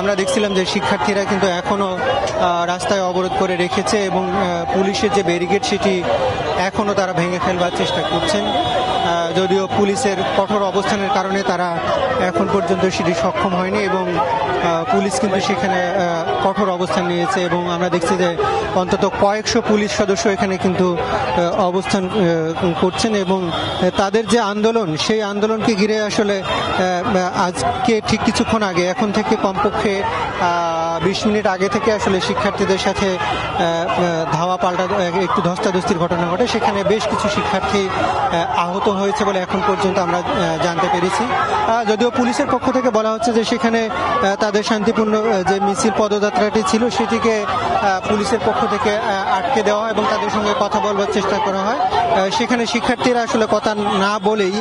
আমরা দেখছিলাম যে শিক্ষার্থীরা কিন্তু এখনো রাস্তায় অবরোধ করে রেখেছে এবং পুলিশের যে ব্যারিকেড সেটি এখনো তারা ভেঙে ফেলবার চেষ্টা করছেন। যদিও পুলিশের কঠোর অবস্থানের কারণে তারা এখন পর্যন্ত সেটি সক্ষম হয়নি এবং পুলিশ কিন্তু সেখানে কঠোর অবস্থান নিয়েছে এবং আমরা দেখছি যে অন্তত কয়েকশো পুলিশ সদস্য এখানে কিন্তু অবস্থান করছেন এবং তাদের যে আন্দোলন সেই আন্দোলনকে ঘিরে আসলে আজকে ঠিক কিছুক্ষণ আগে এখন থেকে কমপক্ষে 20 মিনিট আগে থেকে আসলে শিক্ষার্থীদের সাথে ধাওয়া পাল্টা একটু ধস্তাধস্তির ঘটনা ঘটে। সেখানে বেশ কিছু শিক্ষার্থী আহত হয়েছে বলে এখন পর্যন্ত আমরা জানতে পেরেছি। যদিও পুলিশের পক্ষ থেকে বলা হচ্ছে যে সেখানে তাদের শান্তিপূর্ণ যে মিছিল পদযাত্রাটি ছিল সেটিকে পুলিশের পক্ষ থেকে আটকে দেওয়া হয় এবং তাদের সঙ্গে কথা বলবার চেষ্টা করা হয়। সেখানে শিক্ষার্থীরা আসলে কথা না বলেই